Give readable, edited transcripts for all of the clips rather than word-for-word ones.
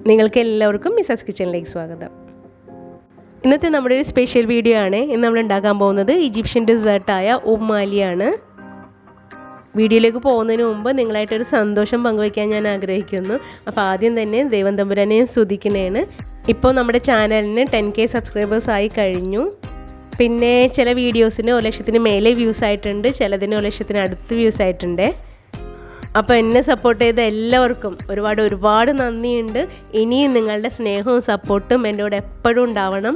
നിങ്ങൾക്ക് എല്ലാവർക്കും മിസ്സസ് കിച്ചണിലേക്ക് സ്വാഗതം. ഇന്നത്തെ നമ്മുടെ ഒരു സ്പെഷ്യൽ വീഡിയോ ആണ്. ഇന്ന് നമ്മൾ ഉണ്ടാക്കാൻ പോകുന്നത് ഈജിപ്ഷ്യൻ ഡെസേർട്ടായ ഉമ്മാലിയാണ്. വീഡിയോയിലേക്ക് പോകുന്നതിന് മുമ്പ് നിങ്ങളായിട്ടൊരു സന്തോഷം പങ്കുവയ്ക്കാൻ ഞാൻ ആഗ്രഹിക്കുന്നു. അപ്പോൾ ആദ്യം തന്നെ ദൈവം തമ്പുരാനെ സ്തുതിക്കണേണ്. ഇപ്പോൾ നമ്മുടെ ചാനലിന് 10K സബ്സ്ക്രൈബേഴ്സ് ആയി കഴിഞ്ഞു. പിന്നെ ചില വീഡിയോസിന് 1 ലക്ഷത്തിന് മേലെ വ്യൂസ് ആയിട്ടുണ്ട്, ചിലതിന് 1 ലക്ഷത്തിന് അടുത്ത് വ്യൂസ് ആയിട്ടുണ്ട്. അപ്പോൾ എന്നെ സപ്പോർട്ട് ചെയ്ത എല്ലാവർക്കും ഒരുപാട് നന്ദിയുണ്ട്. ഇനിയും നിങ്ങളുടെ സ്നേഹവും സപ്പോർട്ടും എൻ്റെ കൂടെ എപ്പോഴും ഉണ്ടാവണം.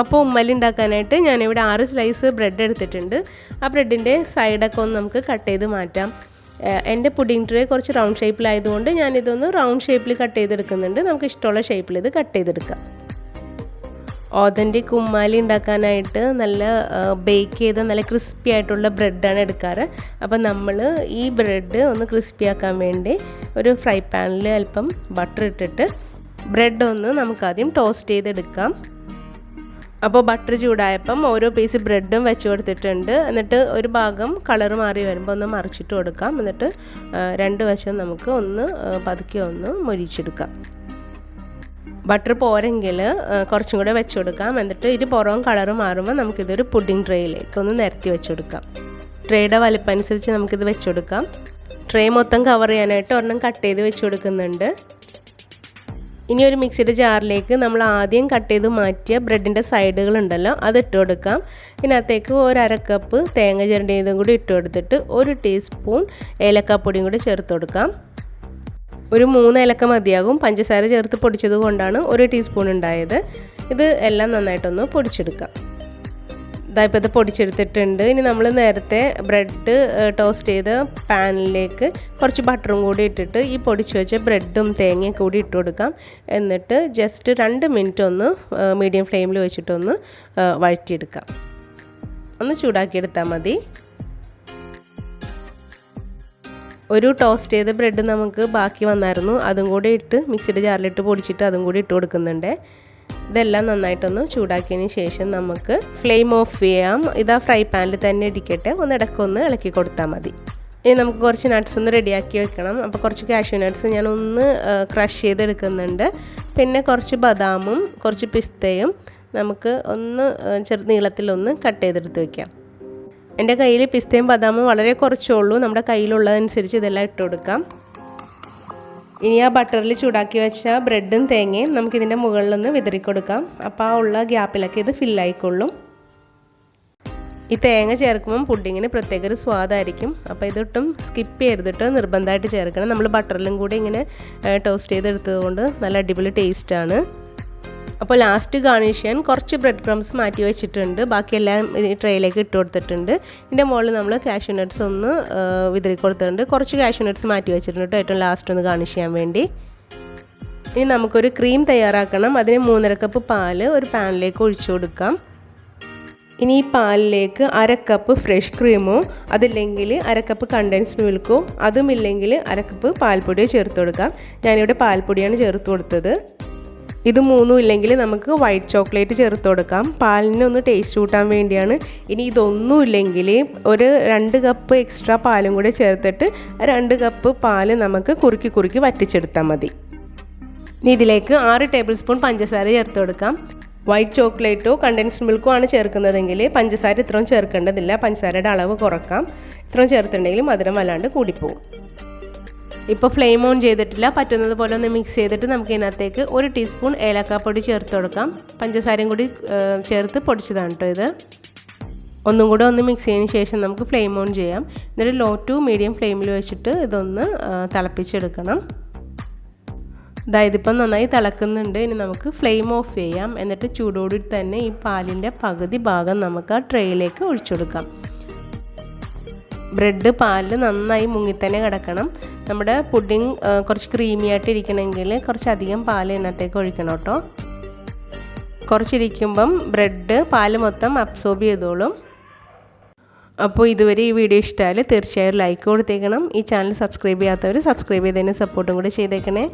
അപ്പോൾ ഉമ്മലി ഉണ്ടാക്കാനായിട്ട് ഞാനിവിടെ 6 സ്ലൈസ് ബ്രെഡ് എടുത്തിട്ടുണ്ട്. ആ ബ്രെഡിൻ്റെ സൈഡൊക്കെ ഒന്ന് നമുക്ക് കട്ട് ചെയ്ത് മാറ്റാം. എൻ്റെ പുഡിംഗ് ട്രേ കുറച്ച് റൗണ്ട് ഷേപ്പിലായതുകൊണ്ട് ഞാനിതൊന്ന് റൗണ്ട് ഷേപ്പിൽ കട്ട് ചെയ്തെടുക്കുന്നുണ്ട്. നമുക്ക് ഇഷ്ടമുള്ള ഷേപ്പിൽ ഇത് കട്ട് ചെയ്തെടുക്കാം. ഓതൻറ്റിക് ഉമ്മാലി ഉണ്ടാക്കാനായിട്ട് നല്ല ബേക്ക് ചെയ്ത നല്ല ക്രിസ്പി ആയിട്ടുള്ള ബ്രെഡാണ് എടുക്കാറ്. അപ്പോൾ നമ്മൾ ഈ ബ്രെഡ് ഒന്ന് ക്രിസ്പി ആക്കാൻ വേണ്ടി ഒരു ഫ്രൈ പാനിൽ അല്പം ബട്ടർ ഇട്ടിട്ട് ബ്രെഡ് ഒന്ന് നമുക്കാദ്യം ടോസ്റ്റ് ചെയ്തെടുക്കാം. അപ്പോൾ ബട്ടർ ചൂടായപ്പം ഓരോ പീസ് ബ്രെഡും വെച്ച് കൊടുത്തിട്ടുണ്ട്. എന്നിട്ട് ഒരു ഭാഗം കളർ മാറി വരുമ്പോൾ ഒന്ന് മറിച്ചിട്ട് കൊടുക്കാം. എന്നിട്ട് 2 വശം നമുക്ക് ഒന്ന് പതുക്കെ ഒന്ന് മൊരിച്ചെടുക്കാം. ബട്ടർ പോരെങ്കിൽ കുറച്ചും കൂടെ വെച്ച് കൊടുക്കാം. എന്നിട്ട് ഇത് പുറവും കളറ് മാറുമ്പോൾ നമുക്കിതൊരു പുഡിംഗ് ട്രേയിലേക്ക് ഒന്ന് നിരത്തി വെച്ച് കൊടുക്കാം. ട്രേയുടെ വലിപ്പം അനുസരിച്ച് നമുക്കിത് വെച്ച് കൊടുക്കാം. ട്രേ മൊത്തം കവർ ചെയ്യാനായിട്ട് ഒരെണ്ണം കട്ട് ചെയ്ത് വെച്ച് കൊടുക്കുന്നുണ്ട്. ഇനി ഒരു മിക്സിയുടെ ജാറിലേക്ക് നമ്മൾ ആദ്യം കട്ട് ചെയ്ത് മാറ്റിയ ബ്രെഡിൻ്റെ സൈഡുകളുണ്ടല്ലോ അത് ഇട്ട് കൊടുക്കാം. ഇതിനകത്തേക്ക് 1/2 കപ്പ് തേങ്ങ ചിരണ്ടിയതും കൂടി ഇട്ട് കൊടുത്തിട്ട് 1 ടീസ്പൂൺ ഏലക്കാപ്പൊടിയും കൂടി ചേർത്ത് കൊടുക്കാം. ഒരു 3 ഏലക്ക മതിയാകും. പഞ്ചസാര ചേർത്ത് പൊടിച്ചത് കൊണ്ടാണ് 1 ടീസ്പൂൺ ഉണ്ടായത്. ഇത് എല്ലാം നന്നായിട്ടൊന്ന് പൊടിച്ചെടുക്കാം. ഇപ്പോൾ ഇത് പൊടിച്ചെടുത്തിട്ടുണ്ട്. ഇനി നമ്മൾ നേരത്തെ ബ്രെഡ് ടോസ്റ്റ് ചെയ്ത പാനിലേക്ക് കുറച്ച് ബട്ടറും കൂടി ഇട്ടിട്ട് ഈ പൊടിച്ച് വെച്ച ബ്രെഡും തേങ്ങയും കൂടി ഇട്ട് കൊടുക്കാം. എന്നിട്ട് ജസ്റ്റ് 2 മിനിറ്റ് ഒന്ന് മീഡിയം ഫ്ലെയിമിൽ വെച്ചിട്ടൊന്ന് വഴറ്റിയെടുക്കാം. ഒന്ന് ചൂടാക്കിയെടുത്താൽ മതി. ഒരു ടോസ്റ്റ് ചെയ്ത ബ്രെഡ് നമുക്ക് ബാക്കി വന്നായിരുന്നു. അതും കൂടി ഇട്ട് മിക്സിയുടെ ജാറിലിട്ട് പൊടിച്ചിട്ട് അതും കൂടി ഇട്ട് കൊടുക്കുന്നുണ്ട്. ഇതെല്ലാം നന്നായിട്ടൊന്ന് ചൂടാക്കിയതിന് ശേഷം നമുക്ക് ഫ്ലെയിം ഓഫ് ചെയ്യാം. ഇതാ ഫ്രൈ പാനിൽ തന്നെ ഇരിക്കട്ടെ. ഒന്ന് ഇടയ്ക്കൊന്ന് ഇളക്കി കൊടുത്താൽ മതി. ഇനി നമുക്ക് കുറച്ച് നട്ട്സ് ഒന്ന് റെഡിയാക്കി വെക്കണം. അപ്പോൾ കുറച്ച് കാഷ്യൂ നട്ട്സ് ഞാനൊന്ന് ക്രഷ് ചെയ്തെടുക്കുന്നുണ്ട്. പിന്നെ കുറച്ച് ബദാമും കുറച്ച് പിസ്തയും നമുക്ക് ഒന്ന് നീളത്തിലൊന്ന് കട്ട് ചെയ്തെടുത്ത് വയ്ക്കാം. എൻ്റെ കയ്യിൽ പിസ്തയും ബദാമും വളരെ കുറച്ചുള്ളൂ. നമ്മുടെ കയ്യിലുള്ളതനുസരിച്ച് ഇതെല്ലാം ഇട്ട് കൊടുക്കാം. ഇനി ആ ബട്ടറിൽ ചൂടാക്കി വെച്ച ബ്രെഡും തേങ്ങയും നമുക്കിതിൻ്റെ മുകളിലൊന്ന് വിതറിക്കൊടുക്കാം. അപ്പോൾ ആ ഉള്ള ഗ്യാപ്പിലൊക്കെ ഇത് ഫില്ലായിക്കൊള്ളും. ഈ തേങ്ങ ചേർക്കുമ്പം പുഡിങ്ങിന് പ്രത്യേക ഒരു സ്വാദായിരിക്കും. അപ്പോൾ ഇതൊട്ടും സ്കിപ്പ് ചെയ്തിട്ട് നിർബന്ധമായിട്ട് ചേർക്കണം. നമ്മൾ ബട്ടറിലും കൂടി ഇങ്ങനെ ടോസ്റ്റ് ചെയ്തെടുത്തത് കൊണ്ട് നല്ല അടിപൊളി ടേസ്റ്റാണ്. അപ്പോൾ ലാസ്റ്റ് ഗാർണിഷ് ചെയ്യാൻ കുറച്ച് ബ്രെഡ് ക്രംസ് മാറ്റി വെച്ചിട്ടുണ്ട്. ബാക്കിയെല്ലാം ഈ ട്രേയിലേക്ക് ഇട്ട് കൊടുത്തിട്ടുണ്ട്. ഇതിൻ്റെ മുകളിൽ നമ്മൾ കാഷ്യൂ നട്ട്സ് ഒന്ന് വിതറി കൊടുത്തിട്ടുണ്ട്. കുറച്ച് കാഷ്യൂ നട്ട്സ് മാറ്റി വെച്ചിട്ടുണ്ട് ഏറ്റവും ലാസ്റ്റ് ഒന്ന് ഗാർണിഷ് ചെയ്യാൻ വേണ്ടി. ഇനി നമുക്കൊരു ക്രീം തയ്യാറാക്കണം. അതിന് 3.5 കപ്പ് പാല് ഒരു പാനിലേക്ക് ഒഴിച്ചു കൊടുക്കാം. ഇനി ഈ പാലിലേക്ക് 1/2 കപ്പ് ഫ്രഷ് ക്രീമോ അതില്ലെങ്കിൽ 1/2 കപ്പ് കണ്ടൻസ്ഡ് മിൽക്കോ അതുമില്ലെങ്കിൽ 1/2 കപ്പ് പാൽപ്പൊടിയോ ചേർത്ത് കൊടുക്കാം. ഞാനിവിടെ പാൽപ്പൊടിയാണ് ചേർത്ത് കൊടുത്തത്. ഇത് 3 ഇല്ലെങ്കിൽ നമുക്ക് വൈറ്റ് ചോക്ലേറ്റ് ചേർത്ത് കൊടുക്കാം. പാലിനൊന്ന് ടേസ്റ്റ് കൂട്ടാൻ വേണ്ടിയാണ്. ഇനി ഇതൊന്നും ഇല്ലെങ്കിൽ ഒരു 2 കപ്പ് എക്സ്ട്രാ പാലും കൂടെ ചേർത്തിട്ട് 2 കപ്പ് പാല് നമുക്ക് കുറുക്കി വറ്റിച്ചെടുത്താൽ മതി. ഇനി ഇതിലേക്ക് 6 ടേബിൾ സ്പൂൺ പഞ്ചസാര ചേർത്ത് കൊടുക്കാം. വൈറ്റ് ചോക്ലേറ്റോ കണ്ടൻസ്ഡ് മിൽക്കോ ആണ് ചേർക്കുന്നതെങ്കിൽ പഞ്ചസാര ഇത്രയും ചേർക്കേണ്ടതില്ല. പഞ്ചസാരയുടെ അളവ് കുറക്കാം. ഇത്രയും ചേർത്തിട്ടുണ്ടെങ്കിൽ മധുരം വല്ലാണ്ട് കൂടിപ്പോവും. ഇപ്പോൾ ഫ്ലെയിം ഓൺ ചെയ്തിട്ടില്ല. പറ്റുന്നത് പോലെ ഒന്ന് മിക്സ് ചെയ്തിട്ട് നമുക്ക് ഇതിനകത്തേക്ക് 1 ടീസ്പൂൺ ഏലക്കാപ്പൊടി ചേർത്ത് കൊടുക്കാം. പഞ്ചസാരയും കൂടി ചേർത്ത് പൊടിച്ചതാണ് കേട്ടോ ഇത്. ഒന്നും കൂടെ ഒന്ന് മിക്സ് ചെയ്തതിന് ശേഷം നമുക്ക് ഫ്ലെയിം ഓൺ ചെയ്യാം. എന്നിട്ട് ലോ ടു മീഡിയം ഫ്ലെയിമിൽ വെച്ചിട്ട് ഇതൊന്ന് തിളപ്പിച്ചെടുക്കണം. ഇതിപ്പം നന്നായി തിളക്കുന്നുണ്ട്. ഇനി നമുക്ക് ഫ്ലെയിം ഓഫ് ചെയ്യാം. എന്നിട്ട് ചൂടോടി തന്നെ ഈ പാലിൻ്റെ പകുതി ഭാഗം നമുക്ക് ആ ട്രേയിലേക്ക് ഒഴിച്ചു കൊടുക്കാം. ബ്രെഡ് പാലിൽ നന്നായി മുങ്ങിത്തന്നെ കിടക്കണം. നമ്മുടെ പുഡിംഗ് കുറച്ച് ക്രീമി ആയിട്ട് ഇരിക്കണമെങ്കിൽ കുറച്ചധികം പാൽ ഇതിനകത്തേക്ക് ഒഴിക്കണം കേട്ടോ. കുറച്ചിരിക്കുമ്പം ബ്രെഡ് പാൽ മൊത്തം അബ്സോർബ് ചെയ്തോളും. അപ്പോൾ ഇതുവരെ ഈ വീഡിയോ ഇഷ്ടമായാൽ തീർച്ചയായും ലൈക്ക് കൊടുത്തേക്കണം. ഈ ചാനൽ സബ്സ്ക്രൈബ് ചെയ്യാത്തവർ സബ്സ്ക്രൈബ് ചെയ്തതിന് സപ്പോർട്ടും കൂടി ചെയ്തേക്കണേ.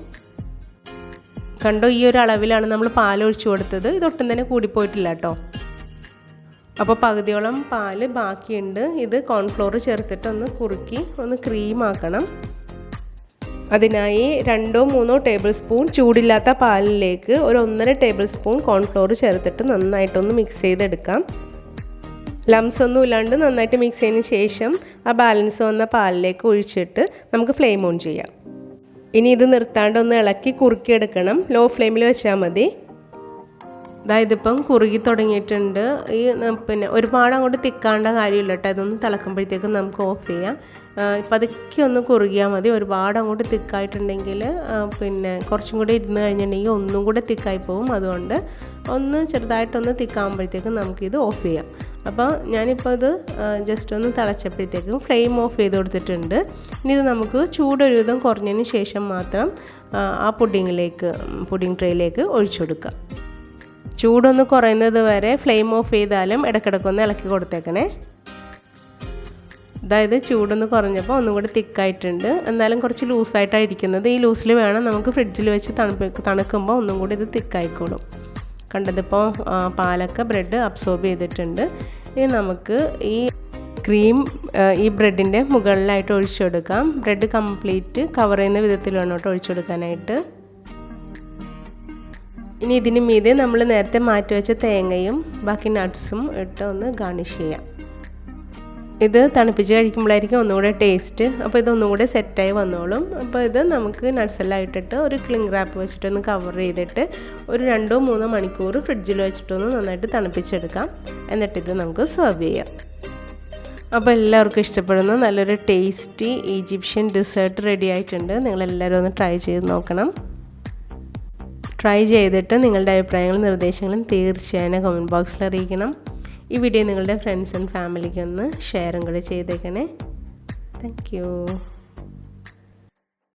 കണ്ടോ, ഈ ഒരു അളവിലാണ് നമ്മൾ പാൽ ഒഴിച്ചു കൊടുത്തത്. ഇതൊട്ടും തന്നെ കൂടിപ്പോയിട്ടില്ല കേട്ടോ. അപ്പോൾ പകുതിയോളം പാല് ബാക്കിയുണ്ട്. ഇത് കോൺഫ്ലോർ ചേർത്തിട്ട് ഒന്ന് കുറുക്കി ഒന്ന് ക്രീമാക്കണം. അതിനായി 2-3 ടേബിൾ സ്പൂൺ ചൂടില്ലാത്ത പാലിലേക്ക് ഒരു 1.5 ടേബിൾ സ്പൂൺ കോൺഫ്ലോർ ചേർത്തിട്ട് നന്നായിട്ടൊന്ന് മിക്സ് ചെയ്തെടുക്കാം. ലംസ് ഒന്നും ഇല്ലാണ്ട് നന്നായിട്ട് മിക്സ് ചെയ്തതിന് ശേഷം ആ ബാലൻസ് വന്ന പാലിലേക്ക് ഒഴിച്ചിട്ട് നമുക്ക് ഫ്ലെയിം ഓൺ ചെയ്യാം. ഇനി ഇത് നിർത്താണ്ട് ഒന്ന് ഇളക്കി കുറുക്കിയെടുക്കണം. ലോ ഫ്ലെയിമിൽ വെച്ചാൽ മതി. ഇതിപ്പം കുറുകി തുടങ്ങിയിട്ടുണ്ട്. പിന്നെ ഒരുപാട് അങ്ങോട്ട് തിക്കാണ്ട കാര്യമില്ല കേട്ടോ. ഇതൊന്ന് തിളക്കുമ്പോഴത്തേക്കും നമുക്ക് ഓഫ് ചെയ്യാം. പതുക്കെ ഒന്ന് കുറുകിയാൽ മതി. ഒരുപാട് അങ്ങോട്ട് തിക്കായിട്ടുണ്ടെങ്കിൽ പിന്നെ കുറച്ചും കൂടി ഇരുന്ന് കഴിഞ്ഞിട്ടുണ്ടെങ്കിൽ ഒന്നും കൂടെ തിക്കായി പോകും. അതുകൊണ്ട് ഒന്ന് ചെറുതായിട്ടൊന്ന് തിക്കാകുമ്പോഴത്തേക്കും നമുക്കിത് ഓഫ് ചെയ്യാം. അപ്പോൾ ഞാനിപ്പോൾ ഇത് ജസ്റ്റ് ഒന്ന് തിളച്ചപ്പോഴത്തേക്കും ഫ്ലെയിം ഓഫ് ചെയ്ത് കൊടുത്തിട്ടുണ്ട്. ഇനി ഇത് നമുക്ക് ചൂടൊരുവിധം കുറഞ്ഞതിന് ശേഷം മാത്രം ആ പുഡിംഗ് ട്രേയിലേക്ക് ഒഴിച്ചു കൊടുക്കാം. ചൂടൊന്ന് കുറയുന്നത് വരെ ഫ്ലെയിം ഓഫ് ചെയ്താലും ഇടയ്ക്കിടയ്ക്കൊന്ന് ഇളക്കി കൊടുത്തേക്കണേ. അതായത് ചൂടൊന്ന് കുറഞ്ഞപ്പോൾ ഒന്നും കൂടി തിക്കായിട്ടുണ്ട്. എന്നാലും കുറച്ച് ലൂസായിട്ടാണ് ഇരിക്കുന്നത്. ഈ ലൂസിൽ വേണം നമുക്ക് ഫ്രിഡ്ജിൽ വെച്ച് തണുക്കുമ്പോൾ ഒന്നും കൂടി ഇത് തിക്കായിക്കോളും. കണ്ടതിപ്പോൾ പാലൊക്കെ ബ്രെഡ് അബ്സോർബ് ചെയ്തിട്ടുണ്ട്. ഇനി നമുക്ക് ഈ ക്രീം ഈ ബ്രെഡിൻ്റെ മുകളിലായിട്ട് ഒഴിച്ചു കൊടുക്കാം. ബ്രെഡ് കംപ്ലീറ്റ് കവർ ചെയ്യുന്ന വിധത്തിൽ വേണം കേട്ടോ ഒഴിച്ചു കൊടുക്കാനായിട്ട്. ഇനി ഇതിന് മീതെ നമ്മൾ നേരത്തെ മാറ്റി വെച്ച തേങ്ങയും ബാക്കി നട്ട്സും ഇട്ട് ഒന്ന് ഗാർണിഷ് ചെയ്യാം. ഇത് തണുപ്പിച്ച് കഴിക്കുമ്പോഴായിരിക്കും ഒന്നുകൂടെ ടേസ്റ്റ്. അപ്പോൾ ഇതൊന്നും കൂടെ സെറ്റായി വന്നോളും. അപ്പോൾ ഇത് നമുക്ക് നട്ട്സെല്ലാം ഇട്ടിട്ട് ഒരു ക്ലിംഗ് റാപ്പ് വെച്ചിട്ടൊന്ന് കവർ ചെയ്തിട്ട് ഒരു 2-3 മണിക്കൂർ ഫ്രിഡ്ജിൽ വെച്ചിട്ടൊന്ന് നന്നായിട്ട് തണുപ്പിച്ചെടുക്കാം. എന്നിട്ടിത് നമുക്ക് സെർവ് ചെയ്യാം. അപ്പോൾ എല്ലാവർക്കും ഇഷ്ടപ്പെടുന്ന നല്ലൊരു ടേസ്റ്റി ഈജിപ്ഷ്യൻ ഡെസേർട്ട് റെഡി ആയിട്ടുണ്ട്. നിങ്ങളെല്ലാവരും ഒന്ന് ട്രൈ ചെയ്ത് നോക്കണം. ട്രൈ ചെയ്തിട്ട് നിങ്ങളുടെ അഭിപ്രായങ്ങളും നിർദ്ദേശങ്ങളും തീർച്ചയായും കമൻറ്റ് ബോക്സിൽ അറിയിക്കണം. ഈ വീഡിയോ നിങ്ങളുടെ ഫ്രണ്ട്സ് ആൻഡ് ഫാമിലിക്ക് ഒന്ന് ഷെയറും കൂടെ ചെയ്തേക്കണേ. Thank you.